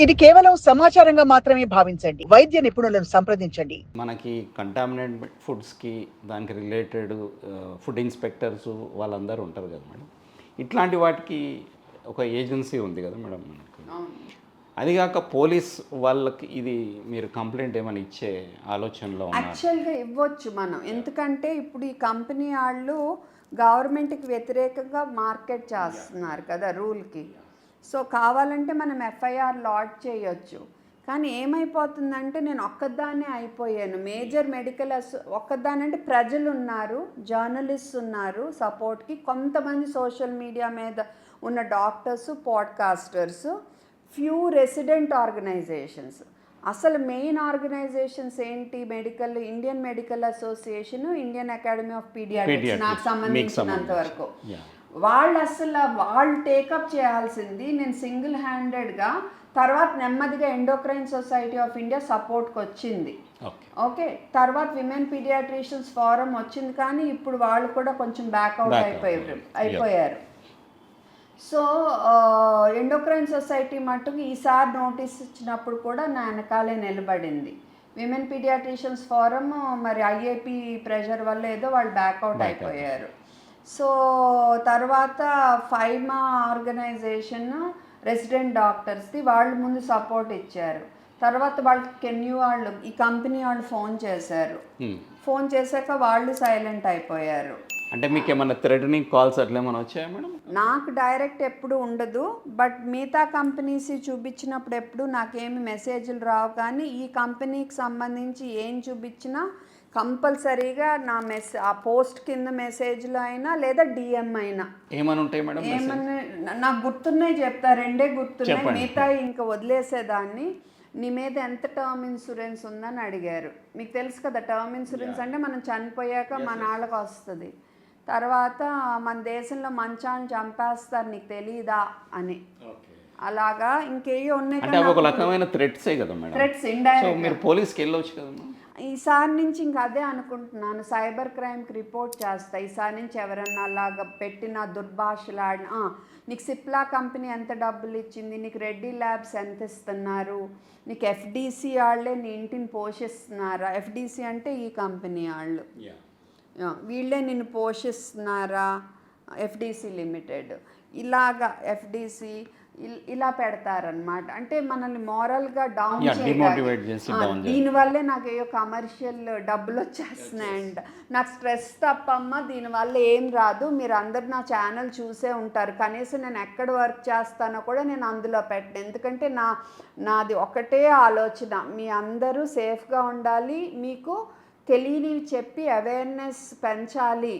ఇది కేవలం సమాచారంగా మాత్రమే భావించండి. వైద్య నిపుణులను సంప్రదించండి. మనకి కంటామినేట్ ఫుడ్స్‌కి దానికి రిలేటెడ్ ఫుడ్ ఇన్స్‌పెక్టర్స్ వాళ్ళందరూ ఉంటారు కదా మేడం. ఇట్లాంటి వాటికి ఒక ఏజెన్సీ ఉంది కదా మేడం మనకు. అది కాక పోలీస్ వాళ్ళకి ఇది మీరు కంప్లైంట్ ఏమైనా ఇచ్చే ఆలోచనలో ఉన్నారు? యాక్చువల్గా ఇవ్వచ్చు మనం, ఎందుకంటే ఇప్పుడు ఈ కంపెనీ వాళ్ళు గవర్నమెంట్కి వ్యతిరేకంగా మార్కెట్ చేస్తున్నారు కదా రూల్కి. సో కావాలంటే మనం ఎఫ్ఐఆర్ లాడ్జ్ చేయొచ్చు. కానీ ఏమైపోతుందంటే నేను ఒక్కదాన్నే అయిపోయాను. మేజర్ మెడికల్ ఒక్కదానంటే ప్రజలు ఉన్నారు, జర్నలిస్ట్ ఉన్నారు సపోర్ట్కి, కొంతమంది సోషల్ మీడియా మీద ఉన్న doctors, podcasters, few resident organisations. అసలు మెయిన్ ఆర్గనైజేషన్స్ ఏంటి? Indian medical association, Indian academy of paediatrics, నాకు సంబంధించినంత వరకు వాళ్ళు టేకప్ చేయాల్సింది. నేను సింగిల్ హ్యాండెడ్గా, తర్వాత నెమ్మదిగా ఎండోక్రైన్ సొసైటీ ఆఫ్ ఇండియా సపోర్ట్కి వచ్చింది. ఓకే, తర్వాత విమెన్ పీడియాట్రిషియన్స్ ఫోరం వచ్చింది, కానీ ఇప్పుడు వాళ్ళు కూడా కొంచెం బ్యాక్అవుట్ అయిపోయారు. సో ఎండోక్రైన్ సొసైటీ మట్టుకు ఈసారి నోటీస్ ఇచ్చినప్పుడు కూడా నా వెనకాలే నిలబడింది. విమెన్ పీడియాట్రిషియన్స్ ఫోరం మరి ఐఏపీ ప్రెషర్ వల్ల ఏదో వాళ్ళు బ్యాక్అవుట్ అయిపోయారు. సో తర్వాత ఫైమా ఆర్గనైజేషన్ రెసిడెంట్ డాక్టర్స్ది వాళ్ళు ముందు సపోర్ట్ ఇచ్చారు. తర్వాత వాళ్ళకి వాళ్ళు ఈ కంపెనీ వాళ్ళు ఫోన్ చేశాక వాళ్ళు సైలెంట్ అయిపోయారు. అంటే మీకు ఏమైనా థ్రెటనింగ్ కాల్స్ అట్లా ఏమైనా వచ్చాయా మేడం? నాకు డైరెక్ట్ ఎప్పుడు ఉండదు, బట్ మిగతా కంపెనీస్ చూపించినప్పుడు ఎప్పుడు నాకేమి మెసేజ్లు రావు. కానీ ఈ కంపెనీకి సంబంధించి ఏం చూపించినా కంపల్సరీగా ఆ పోస్ట్ కింద మెసేజ్లు అయినా లేదా డిఎం అయినా ఏమని ఉంటాయి మేడం? ఏమన్నా నాకు గుర్తున్నాయి చెప్తా, రెండే గుర్తున్నాయి, మిగతా ఇంకా వదిలేసేదాన్ని. నీ మీద ఎంత టర్మ్ ఇన్సూరెన్స్ ఉందని అడిగారు. మీకు తెలుసు కదా టర్మ్ ఇన్సూరెన్స్ అంటే మనం చనిపోయాక మన వాళ్ళకి వస్తుంది. తర్వాత మన దేశంలో మంచాన్ని చంపేస్తారు, నీకు తెలీదా అని. అలాగా ఇంకేయో ఉన్నాయి. ఒక రకమైన థ్రెట్సే కదా మేడం. Threats indirect. మీరు పోలీస్కి వెళ్ళొచ్చు కదా. ఈసారి నుంచి ఇంకా అదే అనుకుంటున్నాను, సైబర్ క్రైమ్కి రిపోర్ట్ చేస్తా. ఈసారి నుంచి ఎవరన్నా అలాగా పెట్టిన దుర్భాషలాడిన, నీకు సిప్లా కంపెనీ ఎంత డబ్బులు ఇచ్చింది, నీకు రెడ్డి ల్యాబ్స్ ఎంత ఇస్తున్నారు, నీకు ఎఫ్డిసి వాళ్ళే నీ ఇంటిని పోషిస్తున్నారా, ఎఫ్డిసి అంటే ఈ కంపెనీ వాళ్ళు, వీళ్ళే నిన్ను పోషిస్తున్నారా, ఎఫ్డిసి లిమిటెడ్, ఇలాగా ఎఫ్డిసి ఇలా పెడతారనమాట. అంటే మనల్ని మోరల్గా డౌన్ చేయాలి. దీనివల్లే నాకు ఏయో కమర్షియల్ డబ్బులు వచ్చేస్తున్నాయంట. నాకు స్ట్రెస్ తప్పమ్మ, దీనివల్ల ఏం రాదు. మీరు అందరు నా ఛానల్ చూసే ఉంటారు, కనీసం నేను ఎక్కడ వర్క్ చేస్తానో కూడా నేను అందులో పెట్టను. ఎందుకంటే నాది ఒకటే ఆలోచన, మీ అందరూ సేఫ్గా ఉండాలి, మీకు తెలియనివి చెప్పి అవేర్నెస్ పెంచాలి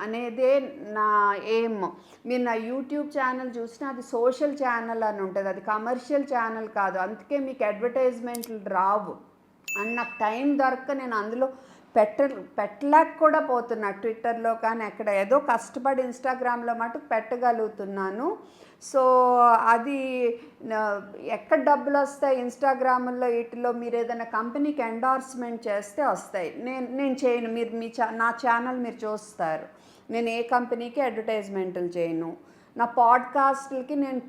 అనేదే నా ఎయిమ్. మీరు నా యూట్యూబ్ ఛానల్ చూసినా అది సోషల్ ఛానల్ అని ఉంటుంది, అది కమర్షియల్ ఛానల్ కాదు. అందుకే మీకు అడ్వర్టైజ్మెంట్లు రావు అని నాకు టైం దొరక్క నేను అందులో పెట్టలేక కూడా పోతున్నా. ట్విట్టర్లో కానీ ఎక్కడ ఏదో కష్టపడి ఇన్స్టాగ్రామ్లో మటుకు పెట్టగలుగుతున్నాను. సో అది ఎక్కడ డబ్బులు వస్తాయి ఇన్స్టాగ్రామ్లో, వీటిలో మీరు ఏదైనా కంపెనీకి ఎండార్స్మెంట్ చేస్తే వస్తాయి. నేను చేయను. మీరు నా ఛానల్ మీరు చూస్తారు, నేను ఏ కంపెనీకి అడ్వర్టైజ్మెంట్లు చేయను. నా పాడ్కాస్ట్లకి నేను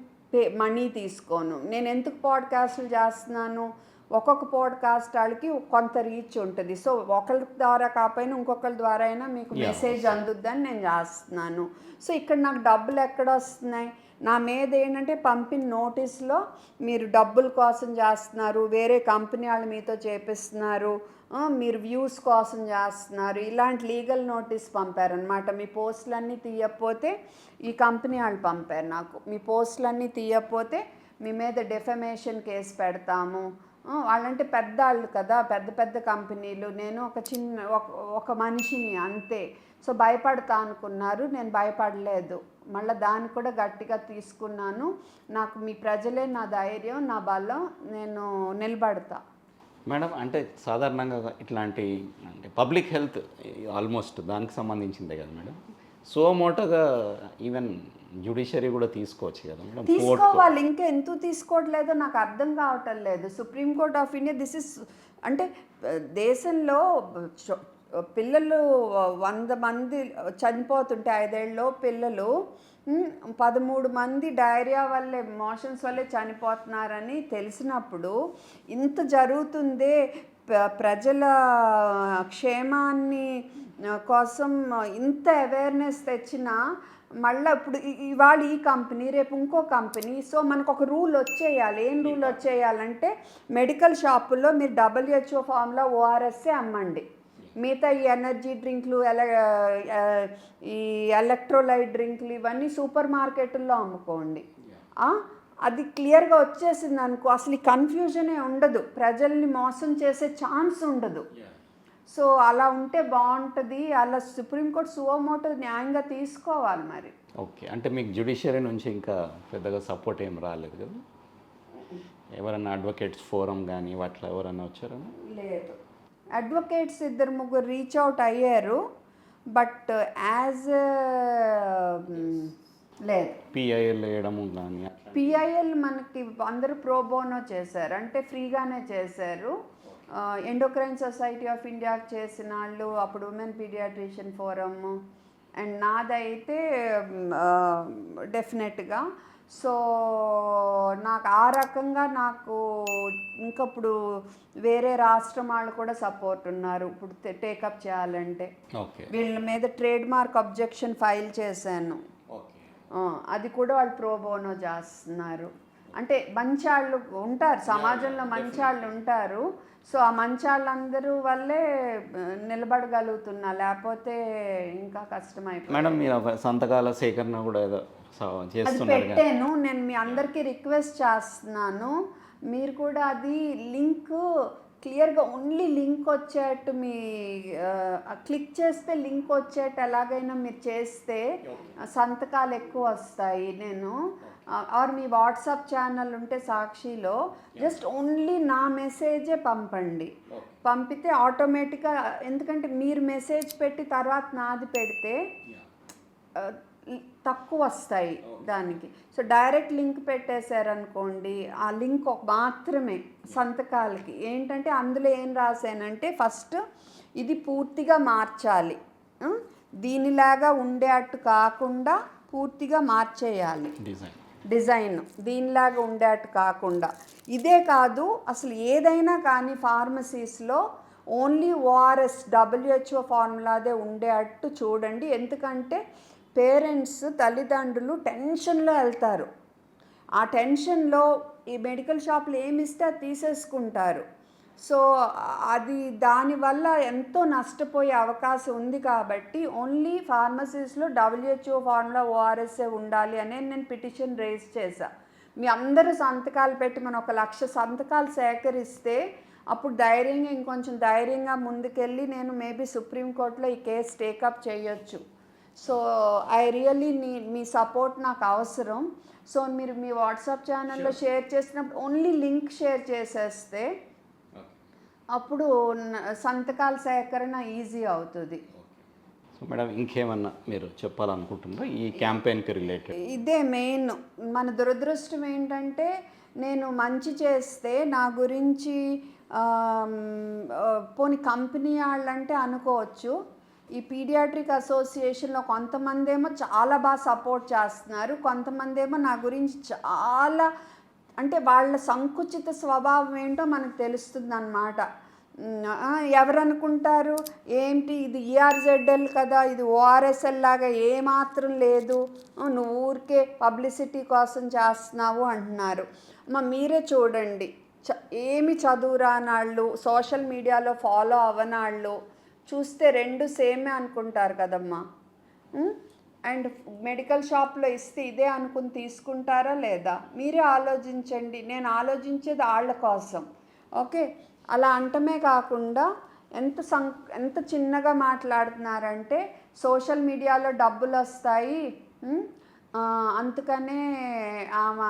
మనీ తీసుకోను. నేను ఎందుకు పాడ్కాస్ట్లు చేస్తున్నాను, ఒక్కొక్క పాడ్కాస్ట్ వాళ్ళకి కొంత రీచ్ ఉంటుంది. సో ఒకరి ద్వారా కాకపోయినా ఇంకొకరి ద్వారా అయినా మీకు మెసేజ్ అందుద్దని నేను చేస్తున్నాను. సో ఇక్కడ నాకు డబ్బులు ఎక్కడ వస్తున్నాయి, నా మీద ఏంటంటే పంపిన నోటీస్లో మీరు డబ్బుల కోసం చేస్తున్నారు, వేరే కంపెనీ వాళ్ళు మీతో చేపిస్తున్నారు, మీరు వ్యూస్ కోసం చేస్తున్నారు, ఇలాంటి లీగల్ నోటీస్ పంపారనమాట. మీ పోస్టులన్నీ తీయకపోతే, ఈ కంపెనీ వాళ్ళు పంపారు నాకు, మీ పోస్టులన్నీ తీయకపోతే మీ మీద డెఫమేషన్ కేసు పెడతాము. వాళ్ళంటే పెద్ద వాళ్ళు కదా, పెద్ద కంపెనీలు, నేను ఒక మనిషిని అంతే. సో భయపడతా అనుకున్నారు, నేను భయపడలేదు. మళ్ళీ దాన్ని కూడా గట్టిగా తీసుకున్నాను. నాకు మీ ప్రజలే నా ధైర్యం, నా బలం, నేను నిలబడతా మేడం. అంటే సాధారణంగా ఇట్లాంటి అంటే పబ్లిక్ హెల్త్ ఆల్మోస్ట్ దానికి సంబంధించిందే కదా మేడం. సో మోటోగా ఈవెన్ జ్యుడిషియరీ కూడా తీసుకోవచ్చు కదా మేడం. తీసుకోవాలి, ఇంకా ఎందుకు తీసుకోవట్లేదో నాకు అర్థం కావటం లేదు. సుప్రీంకోర్ట్ ఆఫ్ ఇండియా అంటే దేశంలో పిల్లలు 100 మంది చనిపోతుంటే 5 ఏళ్ళలో పిల్లలు 13 మంది డయేరియా వల్లే, మోషన్స్ వల్లే చనిపోతున్నారని తెలిసినప్పుడు ఇంత జరుగుతుందే, ప్రజల క్షేమాన్ని కోసం ఇంత అవేర్నెస్ తెచ్చినా మళ్ళీ ఇప్పుడు ఇవాళ ఈ కంపెనీ, రేపు ఇంకో కంపెనీ. సో మనకు ఒక రూల్ వచ్చేయాలి. ఏం రూల్ వచ్చేయాలంటే మెడికల్ షాపుల్లో మీరు WHO ఫార్ములా ORSఏ అమ్మండి. మిగతా ఈ ఎనర్జీ డ్రింక్లు, ఈ ఎలక్ట్రోలైట్ డ్రింక్లు ఇవన్నీ సూపర్ మార్కెట్లో అమ్ముకోండి. అది క్లియర్గా వచ్చేసింది అనుకో, అసలు ఈ కన్ఫ్యూజనే ఉండదు, ప్రజల్ని మోసం చేసే ఛాన్స్ ఉండదు. సో అలా ఉంటే బాగుంటుంది. అలా సుప్రీంకోర్టు సువోమోటో న్యాయంగా తీసుకోవాలి మరి. ఓకే, అంటే మీకు జ్యుడిషియరీ నుంచి ఇంకా పెద్దగా సపోర్ట్ ఏం రాలేదు కదా? ఎవరన్నా అడ్వకేట్స్ ఫోరం కానీ వాటిలో ఎవరన్నా వచ్చారా? లేదు, అడ్వకేట్స్ 2-3 రీచ్ అవుట్ అయ్యారు, బట్ యాజ్ లేదు. పిఐఎల్ వేయడము కానీ పిఐఎల్ మనకి అందరూ ప్రోబోనో చేశారు, అంటే ఫ్రీగానే చేశారు. ఎండోక్రైన్ సొసైటీ ఆఫ్ ఇండియాకి చేసిన వాళ్ళు, అప్పుడు ఉమెన్ పీడియాట్రిషియన్ ఫోరమ్, అండ్ నాదైతే డెఫినెట్గా. సో నాకు ఆ రకంగా నాకు ఇంకప్పుడు వేరే రాష్ట్రం వాళ్ళు కూడా సపోర్ట్ ఉన్నారు ఇప్పుడు టేకప్ చేయాలంటే. వీళ్ళ మీద ట్రేడ్ మార్క్ అబ్జెక్షన్ ఫైల్ చేశాను, అది కూడా వాళ్ళు ప్రోబోనో చేస్తున్నారు. అంటే మంచి వాళ్ళు ఉంటారు సమాజంలో, మంచి వాళ్ళు ఉంటారు. సో ఆ మంచి వాళ్ళందరూ వల్లే నిలబడగలుగుతున్నా, లేకపోతే ఇంకా కష్టమైపోయింది. మేడం మీరు సంతకాల సేకరణ కూడా ఏదో అది పెట్టాను, నేను మీ అందరికీ రిక్వెస్ట్ చేస్తున్నాను, మీరు కూడా అది లింక్ క్లియర్గా ఓన్లీ లింక్ వచ్చేట్టు మీ క్లిక్ చేస్తే లింక్ వచ్చేట్టు ఎలాగైనా మీరు చేస్తే సంతకాలు ఎక్కువ వస్తాయి. నేను ఆర్ మీ వాట్సాప్ ఛానల్ ఉంటే సాక్షిలో జస్ట్ ఓన్లీ నా మెసేజే పంపండి, పంపితే ఆటోమేటిక్గా, ఎందుకంటే మీరు మెసేజ్ పెట్టి తర్వాత నాది పెడితే తక్కువ వస్తాయి దానికి. సో డైరెక్ట్ లింక్ పెట్టేశారనుకోండి, ఆ లింక్ మాత్రమే సంతకాలకి. ఏంటంటే అందులో ఏం రాశానంటే, ఫస్ట్ ఇది పూర్తిగా మార్చాలి, దీనిలాగా ఉండేట్టు కాకుండా పూర్తిగా మార్చేయాలి డిజైన్, దీనిలాగా ఉండేట్టు కాకుండా. ఇదే కాదు, అసలు ఏదైనా కానీ ఫార్మసీస్లో ఓన్లీ ORS WHO ఫార్ములాదే ఉండేట్టు చూడండి. ఎందుకంటే పేరెంట్స్, తల్లిదండ్రులు టెన్షన్లో వెళ్తారు, ఆ టెన్షన్లో ఈ మెడికల్ షాప్లో ఏమి ఇస్తే అది తీసేసుకుంటారు. సో అది దానివల్ల ఎంతో నష్టపోయే అవకాశం ఉంది. కాబట్టి ఓన్లీ ఫార్మసీస్లో WHO ఫార్ములా ORSఏ ఉండాలి అనే నేను పిటిషన్ రేజ్ చేశా. మీ అందరూ సంతకాలు పెట్టి మనం 1,00,000 సంతకాలు సేకరిస్తే అప్పుడు ధైర్యంగా, ఇంకొంచెం ధైర్యంగా ముందుకెళ్ళి నేను మేబీ సుప్రీంకోర్టులో ఈ కేసు టేకప్ చేయొచ్చు. So I really me support నాకు అవసరం. సో మీరు మీ వాట్సాప్ ఛానల్లో షేర్ చేసినప్పుడు ఓన్లీ లింక్ షేర్ చేసేస్తే అప్పుడు సంతకాల సేకరణ ఈజీ అవుతుంది. సో మేడం ఇంకేమన్నా మీరు చెప్పాలనుకుంటున్నారా ఈ క్యాంపెయిన్కి రిలేటెడ్? ఇదే మెయిన్. మన దురదృష్టం ఏంటంటే, నేను మంచి చేస్తే నా గురించి పోనీ కంపెనీ వాళ్ళంటే అనుకోవచ్చు, ఈ పీడియాట్రిక్ అసోసియేషన్లో కొంతమంది ఏమో చాలా బాగా సపోర్ట్ చేస్తున్నారు, కొంతమంది ఏమో నా గురించి చాలా, అంటే వాళ్ళ సంకుచిత స్వభావం ఏంటో మనకు తెలుస్తుంది అన్నమాట. ఎవరనుకుంటారు, ఏంటి ఇది ERZL కదా, ఇది ORSL లాగా ఏమాత్రం లేదు, నువ్వు ఊరికే పబ్లిసిటీ కోసం చేస్తున్నావు అంటున్నారు. మీరే చూడండి, ఏమి చదువురానాళ్ళు, సోషల్ మీడియాలో ఫాలో అవ్వనాళ్ళు చూస్తే 2 సేమే అనుకుంటారు కదమ్మా. అండ్ మెడికల్ షాప్లో ఇస్తే ఇదే అనుకుని తీసుకుంటారా లేదా మీరే ఆలోచించండి. నేను ఆలోచించేది వాళ్ళ కోసం. ఓకే, అలా అంటమే కాకుండా ఎంత చిన్నగా మాట్లాడుతున్నారంటే, సోషల్ మీడియాలో డబ్బులు వస్తాయి అందుకనే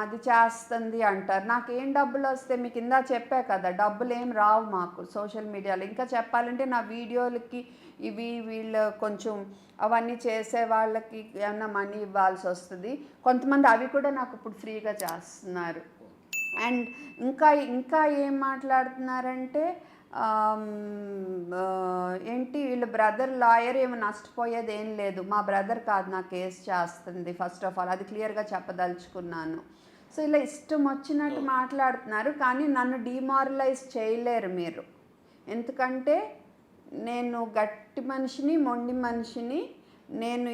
అది చేస్తుంది అంటారు. నాకేం డబ్బులు వస్తే, మీకు ఇందా చెప్పా కదా, డబ్బులు ఏం రావు మాకు సోషల్ మీడియాలో. ఇంకా చెప్పాలంటే నా వీడియోలకి వీళ్ళు కొంచెం అవన్నీ చేసే వాళ్ళకి ఏమన్నా మనీ ఇవ్వాల్సి వస్తుంది. కొంతమంది అవి కూడా నాకు ఇప్పుడు ఫ్రీగా చేస్తున్నారు. అండ్ ఇంకా ఏం మాట్లాడుతున్నారంటే, ఏంటి వీళ్ళ బ్రదర్ లాయర్ ఏమి నష్టపోయేది ఏం లేదు, మా బ్రదర్ కాదు నా కేసు చేస్తుంది. ఫస్ట్ ఆఫ్ ఆల్ అది క్లియర్గా చెప్పదలుచుకున్నాను. సో ఇలా ఇష్టం వచ్చినట్టు మాట్లాడుతున్నారు, కానీ నన్ను డిమారలైజ్ చేయలేరు మీరు. ఎందుకంటే నేను గట్టి మనిషిని, మొండి మనిషిని. నేను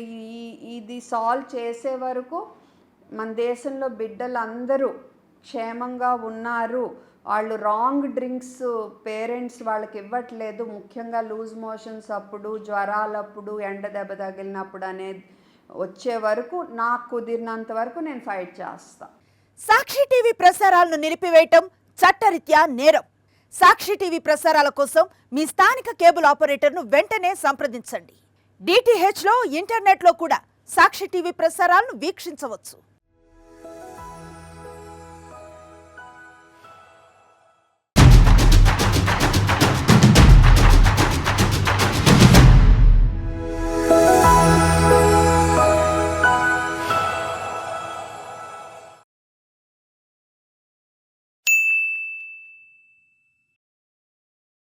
ఇది సాల్వ్ చేసే వరకు మన దేశంలో బిడ్డలందరూ క్షేమంగా ఉన్నారు. వాళ్ళు రాంగ్ డ్రింక్స్ పేరెంట్స్ వాళ్ళకి ఇవ్వట్లేదు, ముఖ్యంగా లూజ్ మోషన్స్ అప్పుడు, జ్వరాలప్పుడు, ఎండ దెబ్బ తగిలినప్పుడు అనేది వచ్చే వరకు నాకు కుదిరినంత వరకు నేను ఫైట్ చేస్తాను. సాక్షి టీవీ ప్రసారాలను నిలిపివేయటం చట్టరీత్యా నేరం. సాక్షి టీవీ ప్రసారాల కోసం మీ స్థానిక కేబుల్ ఆపరేటర్ను వెంటనే సంప్రదించండి. DTH లో ఇంటర్నెట్లో కూడా సాక్షి టీవీ ప్రసారాలను వీక్షించవచ్చు.